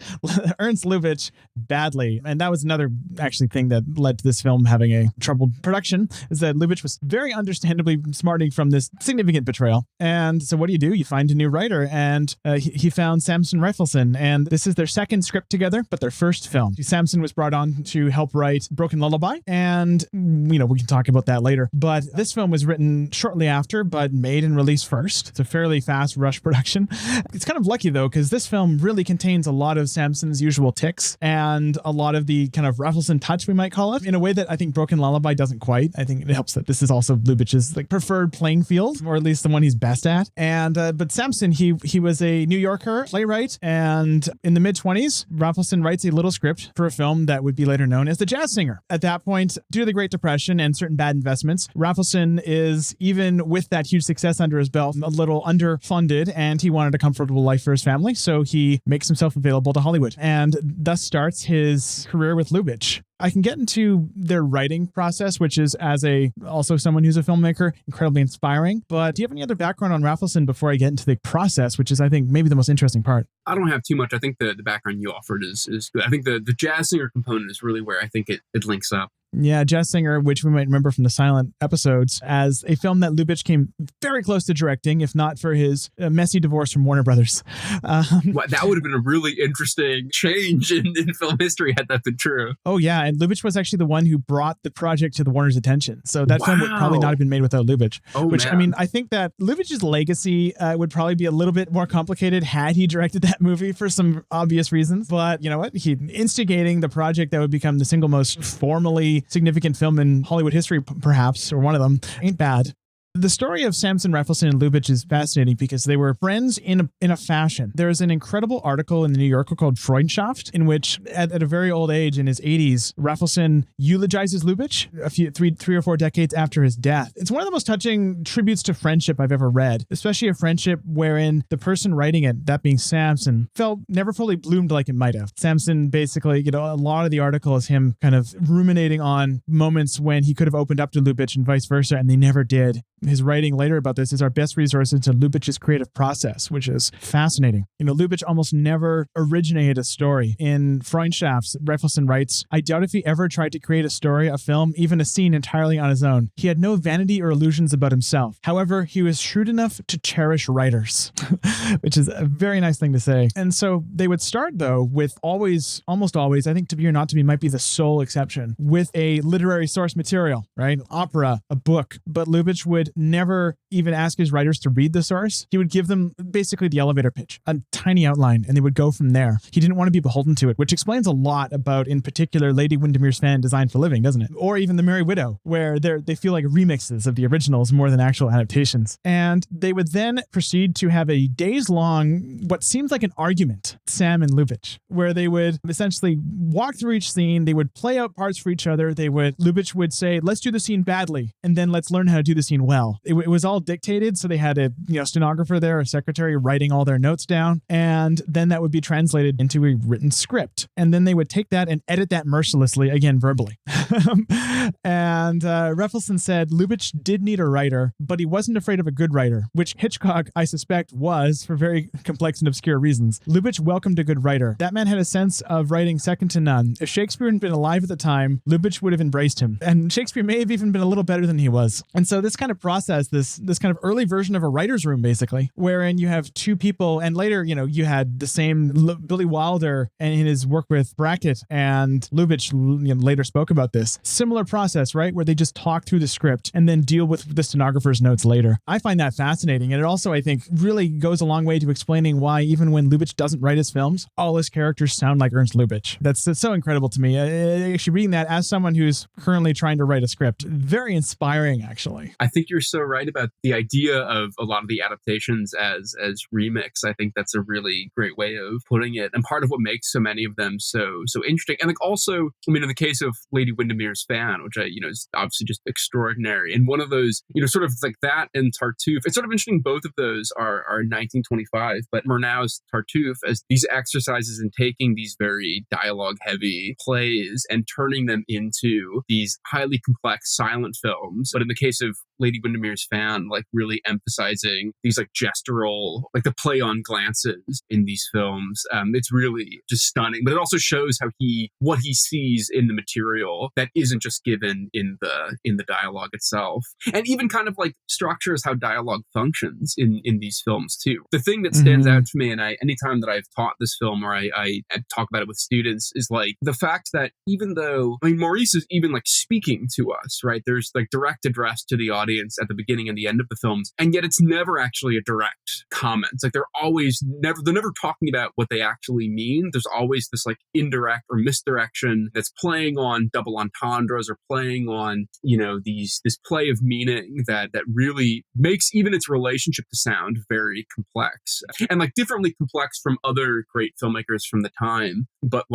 Ernst Lubitsch badly. And that was another actually thing that led to this film having a troubled production, is that Lubitsch was very understandably smarting from this significant betrayal. And so what do? You find a new writer, and he found Samson Raphaelson, and this is their second script together, but their first film. Samson was brought on to help write Broken Lullaby, and we can talk about that later. But this film was written shortly after, but made and released first. It's a fairly fast rush production. It's kind of lucky though, because this film really contains a lot of Samson's usual tics and a lot of the kind of Raphaelson touch, we might call it, in a way that I think Broken Lullaby doesn't quite. I think it helps that this is also Lubitsch's like preferred playing field, or at least the one he's best at. And but Samson, he was a New Yorker playwright, and in the mid-20s, Raphaelson writes a little script for a film that would be later known as The Jazz Singer. At that point, due to the Great Depression and certain bad investments, Raphaelson is, even with that huge success under his belt, a little underfunded, and he wanted a comfortable life for his family, so he makes himself available to Hollywood, and thus starts his career with Lubitsch. I can get into their writing process, which is, as also someone who's a filmmaker, incredibly inspiring. But do you have any other background on Raphaelson before I get into the process, which is, I think, maybe the most interesting part? I don't have too much. I think the background you offered is good. I think the Jazz Singer component is really where I think it links up. Yeah, Jazz Singer, which we might remember from the silent episodes, as a film that Lubitsch came very close to directing, if not for his messy divorce from Warner Brothers. Well, that would have been a really interesting change in film history had that been true. Oh, yeah. And Lubitsch was actually the one who brought the project to the Warner's attention. So that film would probably not have been made without Lubitsch. Oh, which, man. I mean, I think that Lubitsch's legacy would probably be a little bit more complicated had he directed that movie for some obvious reasons. But you know what? He instigating the project that would become the single most formally significant film in Hollywood history, perhaps, or one of them, ain't bad. The story of Samson Raphaelson and Lubitsch is fascinating because they were friends in a fashion. There's an incredible article in the New Yorker called Freundschaft, in which at a very old age, in his 80s, Raphaelson eulogizes Lubitsch three or four decades after his death. It's one of the most touching tributes to friendship I've ever read, especially a friendship wherein the person writing it, that being Samson, felt never fully bloomed like it might have. Samson basically, a lot of the article is him kind of ruminating on moments when he could have opened up to Lubitsch and vice versa, and they never did. His writing later about this is our best resource into Lubitsch's creative process, which is fascinating. Lubitsch almost never originated a story. In Freundschafts, Raphaelson writes, "I doubt if he ever tried to create a story, a film, even a scene entirely on his own. He had no vanity or illusions about himself. However, he was shrewd enough to cherish writers," which is a very nice thing to say. And so they would start, though, with almost always, I think To Be or Not to Be might be the sole exception, with a literary source material, right? Opera, a book. But Lubitsch would never even ask his writers to read the source. He would give them basically the elevator pitch, a tiny outline, and they would go from there. He didn't want to be beholden to it, which explains a lot about, in particular, Lady Windermere's Fan Designed for Living, doesn't it? Or even The Merry Widow, where they feel like remixes of the originals more than actual adaptations. And they would then proceed to have a days-long, what seems like an argument, Sam and Lubitsch, where they would essentially walk through each scene. They would play out parts for each other. Lubitsch would say, "Let's do the scene badly, and then let's learn how to do the scene well." It was all dictated, so they had a stenographer there, a secretary writing all their notes down, and then that would be translated into a written script. And then they would take that and edit that mercilessly, again, verbally. And Raphaelson said, "Lubitsch did need a writer, but he wasn't afraid of a good writer," which Hitchcock, I suspect, was for very complex and obscure reasons. Lubitsch welcomed a good writer. That man had a sense of writing second to none. If Shakespeare hadn't been alive at the time, Lubitsch would have embraced him. And Shakespeare may have even been a little better than he was. And so this kind of process, this kind of early version of a writer's room, basically, wherein you have two people, and later, you had the same Billy Wilder and in his work with Brackett, and Lubitsch later spoke about this. Similar process, right? Where they just talk through the script and then deal with the stenographer's notes later. I find that fascinating. And it also, I think, really goes a long way to explaining why, even when Lubitsch doesn't write his films, all his characters sound like Ernst Lubitsch. That's so incredible to me. Actually, reading that as someone who's currently trying to write a script, very inspiring, actually. I think you're so right about the idea of a lot of the adaptations as remix. I think that's a really great way of putting it, and part of what makes so many of them so interesting. And also, in the case of Lady Windermere's Fan, which is obviously just extraordinary, and one of those, sort of like that and Tartuffe. It's sort of interesting. Both of those are 1925, but Murnau's Tartuffe as these exercises in taking these very dialogue-heavy plays and turning them into these highly complex silent films. But in the case of Lady Windermere's Fan, really emphasizing these gestural, the play on glances in these films. It's really just stunning. But it also shows how what he sees in the material that isn't just given in the dialogue itself, and even kind of structures how dialogue functions in these films too. The thing that stands out to me, and anytime that I've taught this film or I talk about it with students, is the fact that even though Maurice is even speaking to us, right? There's direct address to the audience at the beginning and the end of the films, and yet it's never actually a direct comment. They're never talking about what they actually mean. There's always this indirect or misdirection that's playing on double entendres or playing on this play of meaning that really makes even its relationship to sound very complex, and differently complex from other great filmmakers from the time. But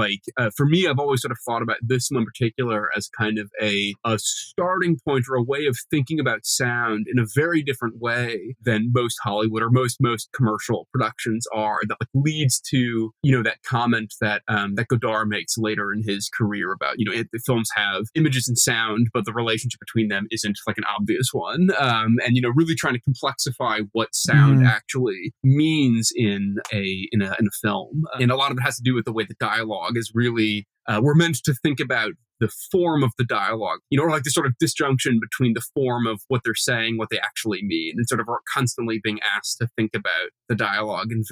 for me, I've always sort of thought about this one in particular as kind of a starting point or a way of thinking about sound in a very different way than most Hollywood or most commercial productions are, that leads to that comment that Godard makes later in his career about the films have images and sound, but the relationship between them isn't an obvious one, and really trying to complexify what sound actually means in a film, and a lot of it has to do with the way the dialogue is really we're meant to think about the form of the dialogue, or the sort of disjunction between the form of what they're saying, what they actually mean, and sort of are constantly being asked to think about the dialogue in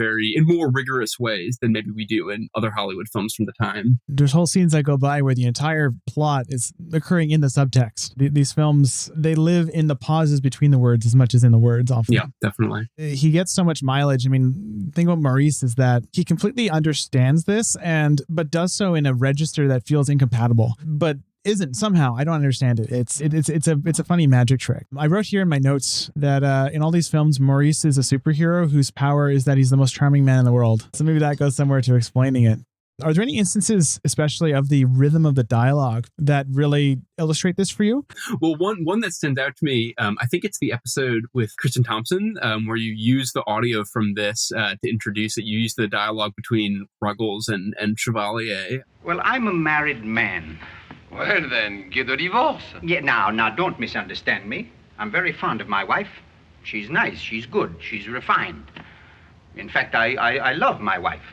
more rigorous ways than maybe we do in other Hollywood films from the time. There's whole scenes that go by where the entire plot is occurring in the subtext. These films, they live in the pauses between the words as much as in the words often. Yeah, definitely. He gets so much mileage. The thing about Maurice is that he completely understands this but does so in a register that feels incompatible. But isn't somehow. I don't understand it. It's a funny magic trick. I wrote here in my notes that in all these films, Maurice is a superhero whose power is that he's the most charming man in the world. So maybe that goes somewhere to explaining it. Are there any instances, especially of the rhythm of the dialogue, that really illustrate this for you? Well, one that stands out to me, I think it's the episode with Kristen Thompson, where you use the audio from this to introduce it. You use the dialogue between Ruggles and Chevalier. Well, I'm a married man. Well, then, get a divorce. Yeah, now, don't misunderstand me. I'm very fond of my wife. She's nice, she's good, she's refined. In fact, I love my wife.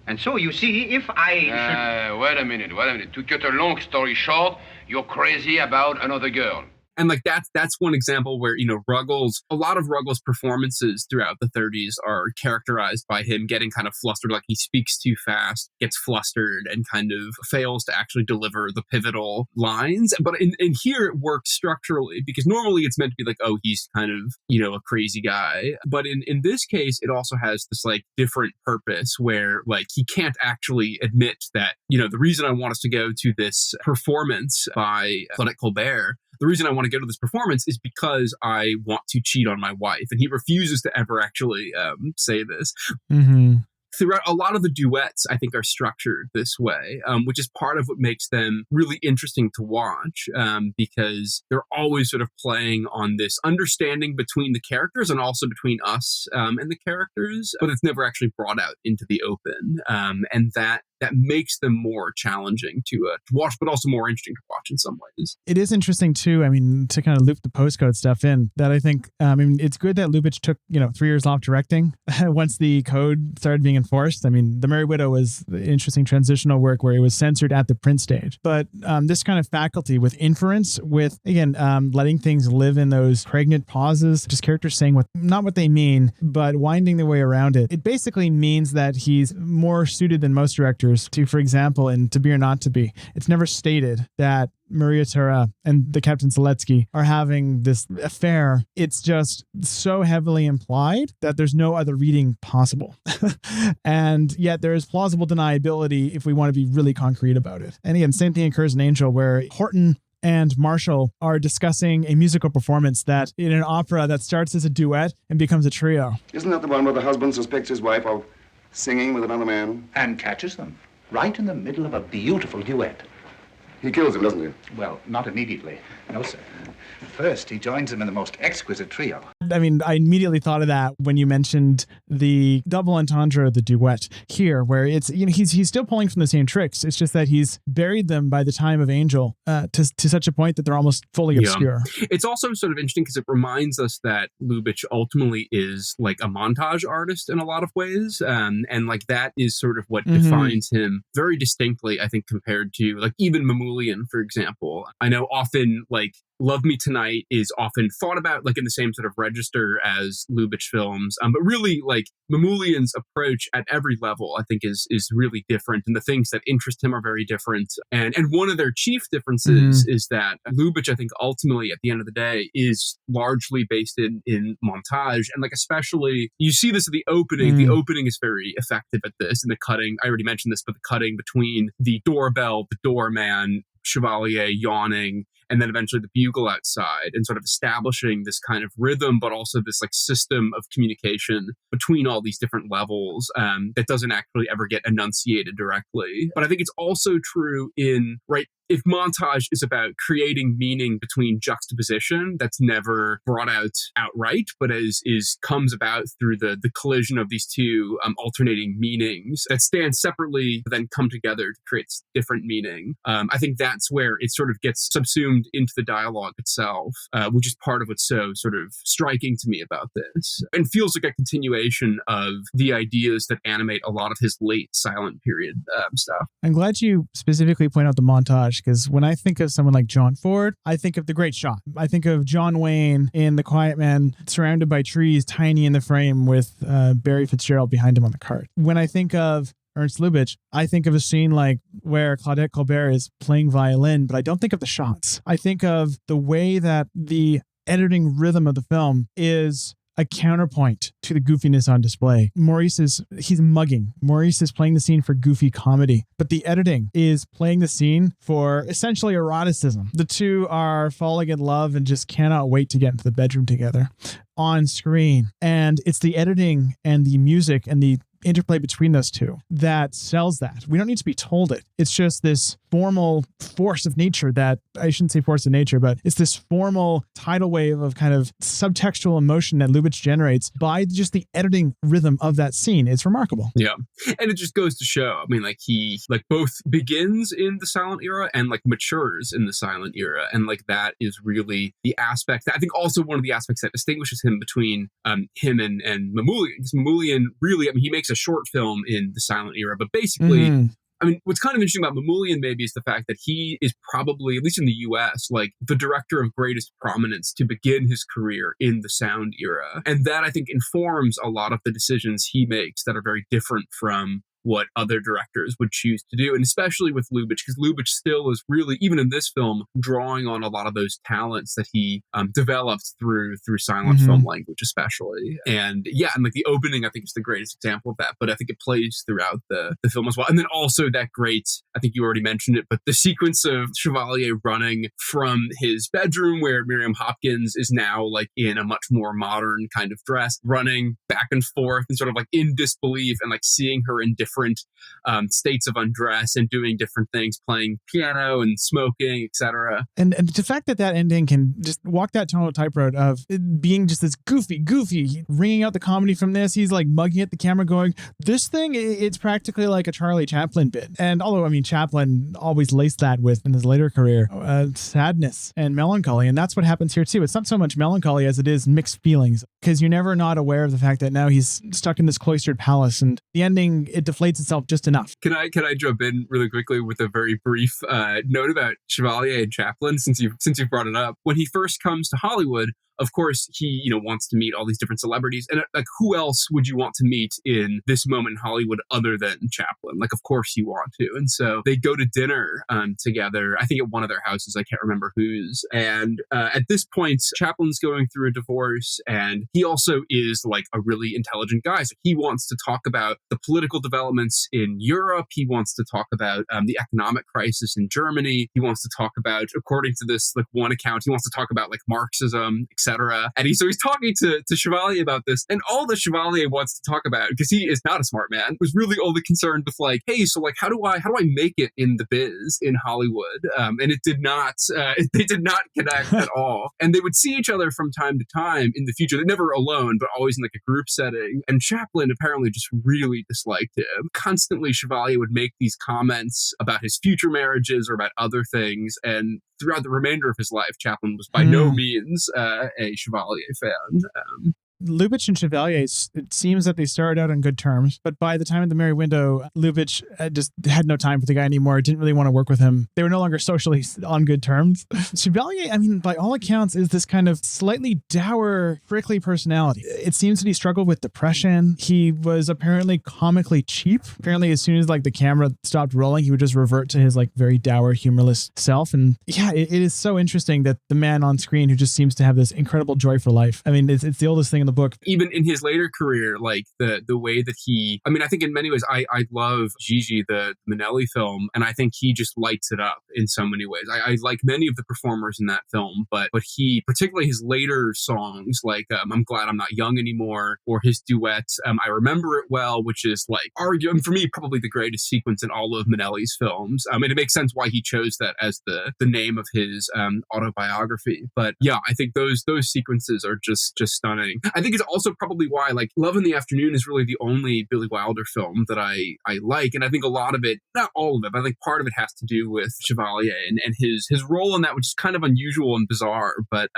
And so, you see, if I should... Wait a minute. To cut a long story short, you're crazy about another girl. And like that's one example where, Ruggles, a lot of Ruggles' performances throughout the 30s are characterized by him getting kind of flustered, like he speaks too fast, gets flustered, and kind of fails to actually deliver the pivotal lines. But in here it works structurally, because normally it's meant to be like, oh, he's kind of, a crazy guy. But in this case, it also has this like different purpose where like he can't actually admit that, the reason I want us to go to this performance by Claudette Colbert, the reason I want to go to this performance is because I want to cheat on my wife. And he refuses to ever actually say this. Mm-hmm. Throughout a lot of the duets, I think, are structured this way, which is part of what makes them really interesting to watch, because they're always sort of playing on this understanding between the characters and also between us and the characters, but it's never actually brought out into the open. And that makes them more challenging to watch, but also more interesting to watch in some ways. It is interesting too. I mean, to kind of loop the postcode stuff in, that I think, it's good that Lubitsch took, 3 years off directing once the code started being enforced. I mean, The Merry Widow was the interesting transitional work where it was censored at the print stage. But this kind of faculty with inference, with, again, letting things live in those pregnant pauses, just characters saying not what they mean, but winding their way around it. It basically means that he's more suited than most directors to, for example, in To Be or Not to Be, it's never stated that Maria Tara and the Captain Seletsky are having this affair. It's just so heavily implied that there's no other reading possible. And yet there is plausible deniability if we want to be really concrete about it. And again, same thing occurs in Angel, where Horton and Marshall are discussing a musical performance that in an opera that starts as a duet and becomes a trio. Isn't that the one where the husband suspects his wife of singing with another man? And catches them, right in the middle of a beautiful duet. He kills him, doesn't he? Well, not immediately. No, sir. First, he joins them in the most exquisite trio. I mean, I immediately thought of that when you mentioned the double entendre, the duet here, where it's, he's still pulling from the same tricks. It's just that he's buried them by the time of Angel to such a point that they're almost fully obscure. It's also sort of interesting because it reminds us that Lubitsch ultimately is like a montage artist in a lot of ways. And like that is sort of what defines him very distinctly, I think, compared to like even Mamoulian, for example. I know often like Love Me Tonight is often thought about like in the same sort of register as Lubitsch films. But really like Mamoulian's approach at every level, I think is really different. And the things that interest him are very different. And one of their chief differences is that Lubitsch, I think ultimately at the end of the day, is largely based in montage. And like especially, you see this at the opening. The opening is very effective at this. And the cutting, I already mentioned this, but the cutting between the doorbell, the doorman, Chevalier yawning, and then eventually the bugle outside, and sort of establishing this kind of rhythm, but also this like system of communication between all these different levels that doesn't actually ever get enunciated directly. But I think it's also true if montage is about creating meaning between juxtaposition, that's never brought out outright, but comes about through the collision of these two alternating meanings that stand separately, but then come together to create different meaning. I think that's where it sort of gets subsumed into the dialogue itself, which is part of what's so sort of striking to me about this, and feels like a continuation of the ideas that animate a lot of his late silent period stuff. I'm glad you specifically point out the montage, because when I think of someone like John Ford, I think of The Great Shot. I think of John Wayne in The Quiet Man, surrounded by trees, tiny in the frame, with Barry Fitzgerald behind him on the cart. When I think of Ernst Lubitsch, I think of a scene like where Claudette Colbert is playing violin, but I don't think of the shots. I think of the way that the editing rhythm of the film is a counterpoint to the goofiness on display. He's mugging. Maurice is playing the scene for goofy comedy, but the editing is playing the scene for essentially eroticism. The two are falling in love and just cannot wait to get into the bedroom together on screen. And it's the editing and the music and the interplay between those two that sells that. We don't need to be told it. It's just this formal force of nature that, I shouldn't say force of nature, but it's this formal tidal wave of kind of subtextual emotion that Lubitsch generates by just the editing rhythm of that scene. It's remarkable. Yeah. And it just goes to show, I mean, like he both begins in the silent era and matures in the silent era. And that is really the aspect that I think also one of the aspects that distinguishes him between him and Mamoulian. Because Mamoulian really, I mean, he makes a short film in the silent era, but basically, I mean, what's kind of interesting about Mamoulian maybe is the fact that he is probably, at least in the US, the director of greatest prominence to begin his career in the sound era. And that, I think, informs a lot of the decisions he makes that are very different from what other directors would choose to do, and especially with Lubitsch, because Lubitsch still is really, even in this film, drawing on a lot of those talents that he developed through silent film language, especially. And yeah, and the opening, I think, is the greatest example of that, but I think it plays throughout the film as well. And then also that great, I think you already mentioned it, but the sequence of Chevalier running from his bedroom where Miriam Hopkins is now in a much more modern kind of dress, running back and forth and sort of in disbelief and seeing her in different states of undress and doing different things, playing piano and smoking, etc. And the fact that ending can just walk that tonal tightrope of it being just this goofy, ringing out the comedy from this. He's mugging at the camera going, this thing, it's practically like a Charlie Chaplin bit. And although, I mean, Chaplin always laced that with, in his later career, sadness and melancholy. And that's what happens here too. It's not so much melancholy as it is mixed feelings, because you're never not aware of the fact that now he's stuck in this cloistered palace, and the ending, it deflates itself just enough. Can I jump in really quickly with a very brief note about Chevalier and Chaplin, since you've brought it up? When he first comes to Hollywood, of course, he, wants to meet all these different celebrities. And who else would you want to meet in this moment in Hollywood other than Chaplin? Of course you want to. And so they go to dinner together, I think at one of their houses. I can't remember whose. And at this point, Chaplin's going through a divorce, and he also is a really intelligent guy. So he wants to talk about the political developments in Europe. He wants to talk about the economic crisis in Germany. He wants to talk about, according to this one account, he wants to talk about Marxism, etc. And he's talking to Chevalier about this, and all the Chevalier wants to talk about, because he is not a smart man, was really only concerned with hey, so how do I make it in the biz in Hollywood? And it did not, they did not connect at all. And they would see each other from time to time in the future. They're never alone, but always in a group setting. And Chaplin apparently just really disliked him. Constantly, Chevalier would make these comments about his future marriages or about other things, and throughout the remainder of his life, Chaplin was by no means a Chevalier fan. Lubitsch and Chevalier, it seems that they started out on good terms, but by the time of The Merry Window, Lubitsch just had no time for the guy anymore, didn't really want to work with him. They were no longer socially on good terms. Chevalier, I mean, by all accounts, is this kind of slightly dour, prickly personality. It seems that he struggled with depression. He was apparently comically cheap. Apparently, as soon as the camera stopped rolling, he would just revert to his very dour, humorless self. And yeah, it is so interesting that the man on screen who just seems to have this incredible joy for life. I mean, it's the oldest thing in the book. Even in his later career, the way that he, I mean, I think in many ways, I love Gigi, the Minnelli film, and I think he just lights it up in so many ways. I like many of the performers in that film, but he, particularly his later songs, I'm Glad I'm Not Young Anymore, or his duet, I Remember It Well, which is arguing for me probably the greatest sequence in all of Minnelli's films. And it makes sense why he chose that as the name of his autobiography. But yeah, I think those sequences are just stunning. I think it's also probably why Love in the Afternoon is really the only Billy Wilder film that I like. And I think a lot of it, not all of it, but I think part of it has to do with Chevalier and his role in that, which is kind of unusual and bizarre. But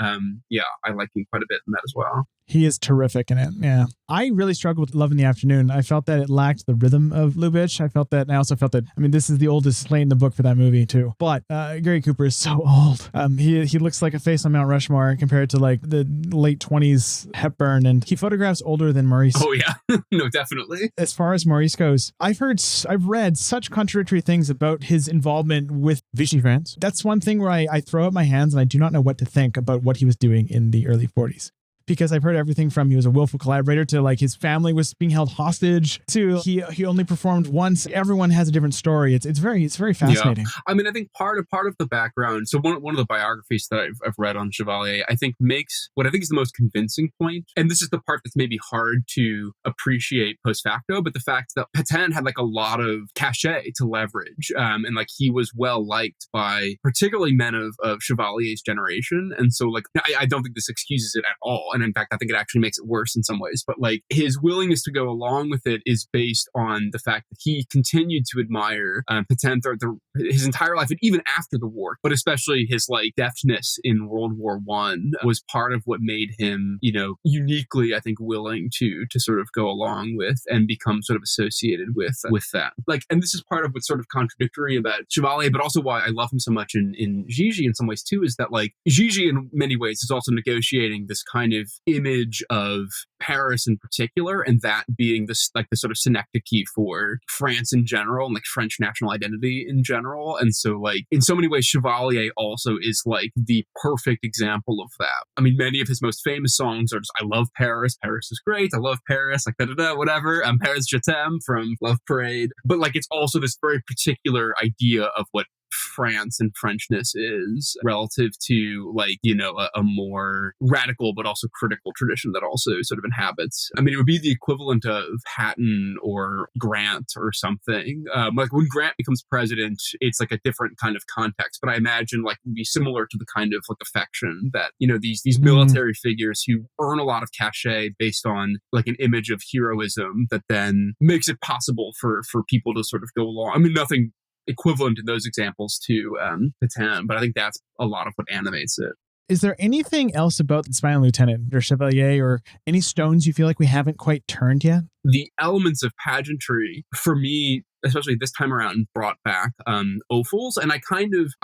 yeah, I like him quite a bit in that as well. He is terrific in it. Yeah. I really struggled with Love in the Afternoon. I felt that it lacked the rhythm of Lubitsch. I felt that, and I also felt that, I mean, this is the oldest play in the book for that movie too. But Gary Cooper is so old. He looks like a face on Mount Rushmore compared to the late 20s Hepburn, and he photographs older than Maurice. Oh yeah, no, definitely. As far as Maurice goes, I've read such contradictory things about his involvement with Vichy France. That's one thing where I throw up my hands and I do not know what to think about what he was doing in the early 40s. because I've heard everything from he was a willful collaborator to like his family was being held hostage to he only performed once. Everyone has a different story. It's very fascinating. Yeah. I mean, I think part of the background. So one of the biographies that I've read on Chevalier, I think makes what I think is the most convincing point, and this is the part that's maybe hard to appreciate post facto, but the fact that Pétain had like a lot of cachet to leverage, and like he was well liked by particularly men of Chevalier's generation, and so like I don't think this excuses it at all, and in fact I think it actually makes it worse in some ways. But like his willingness to go along with it is based on the fact that he continued to admire Pétain throughout his entire life, and even after the war, but especially his like deftness in World War I was part of what made him, you know, uniquely, I think, willing to sort of go along with and become sort of associated with that. Like, and this is part of what's sort of contradictory about Chevalier, but also why I love him so much in Gigi in some ways too, is that like Gigi in many ways is also negotiating this kind of image of Paris in particular, and that being this like the sort of synecdoche for France in general and like French national identity in general. And so like in so many ways Chevalier also is like the perfect example of that. I mean, many of his most famous songs are just I love Paris, Paris is great, I love Paris, like da-da-da, whatever, Paris Je t'aime from Love Parade. But like it's also this very particular idea of what France and Frenchness is relative to like, you know, a more radical but also critical tradition that also sort of inhabits. I mean, it would be the equivalent of Hatton or Grant or something. Like when Grant becomes president, it's like a different kind of context, but I imagine like it would be similar to the kind of like affection that, you know, these military figures who earn a lot of cachet based on like an image of heroism that then makes it possible for people to sort of go along. I mean, nothing equivalent in those examples to Pétain, but I think that's a lot of what animates it. Is there anything else about the Smiling Lieutenant or Chevalier or any stones you feel like we haven't quite turned yet? The elements of pageantry, for me, especially this time around, brought back Ophuls. And I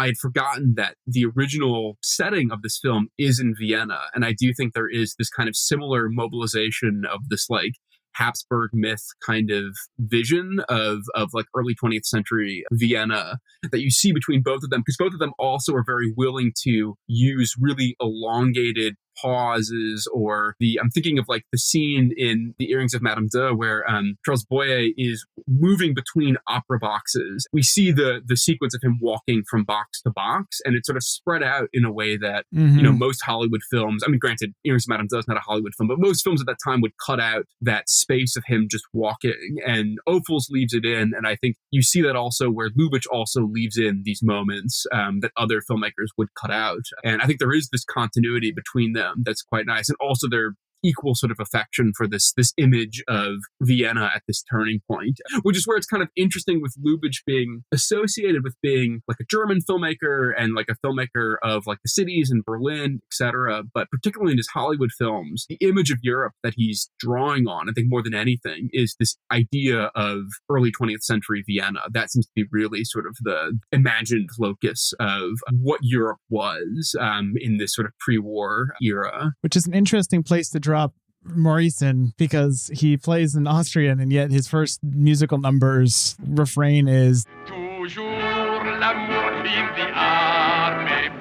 had forgotten that the original setting of this film is in Vienna. And I do think there is this kind of similar mobilization of this like Habsburg myth kind of vision of like early 20th century Vienna that you see between both of them, because both of them also are very willing to use really elongated pauses, or I'm thinking of like the scene in The Earrings of Madame De where Charles Boyer is moving between opera boxes. We see the sequence of him walking from box to box, and it's sort of spread out in a way that, you know, most Hollywood films, I mean, granted, Earrings of Madame De is not a Hollywood film, but most films at that time would cut out that space of him just walking, and Ophuls leaves it in. And I think you see that also where Lubitsch also leaves in these moments that other filmmakers would cut out. And I think there is this continuity between them that's quite nice, and also their equal sort of affection for this image of Vienna at this turning point, which is where it's kind of interesting with Lubitsch being associated with being like a German filmmaker and like a filmmaker of like the cities in Berlin, etc. But particularly in his Hollywood films, the image of Europe that he's drawing on, I think more than anything, is this idea of early 20th century Vienna. That seems to be really sort of the imagined locus of what Europe was in this sort of pre-war era. Which is an interesting place to drop Maurice in, because he plays an Austrian, and yet his first musical number's refrain is Toujours l'amour in the army.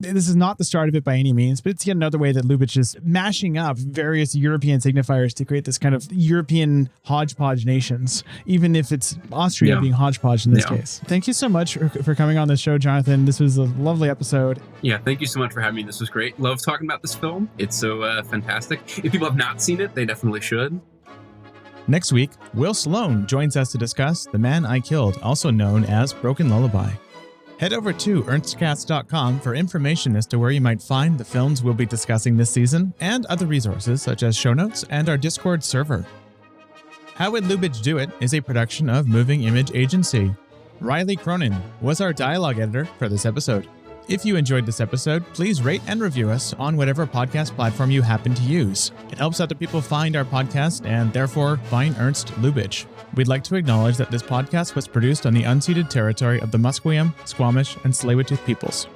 This is not the start of it by any means, but it's yet another way that Lubitsch is mashing up various European signifiers to create this kind of European hodgepodge nations, even if it's Austria being hodgepodge in this case. Thank you so much for coming on this show, Jonathan. This was a lovely episode. Yeah, thank you so much for having me. This was great. Love talking about this film. It's so fantastic. If people have not seen it, they definitely should. Next week, Will Sloan joins us to discuss The Man I Killed, also known as Broken Lullaby. Head over to ernstcast.com for information as to where you might find the films we'll be discussing this season, and other resources such as show notes and our Discord server. How Would Lubitsch Do It is a production of Moving Image Agency. Rylee Cronin was our dialogue editor for this episode. If you enjoyed this episode, please rate and review us on whatever podcast platform you happen to use. It helps other people find our podcast and therefore find Ernst Lubitsch. We'd like to acknowledge that this podcast was produced on the unceded territory of the Musqueam, Squamish, and Tsleil-Waututh peoples.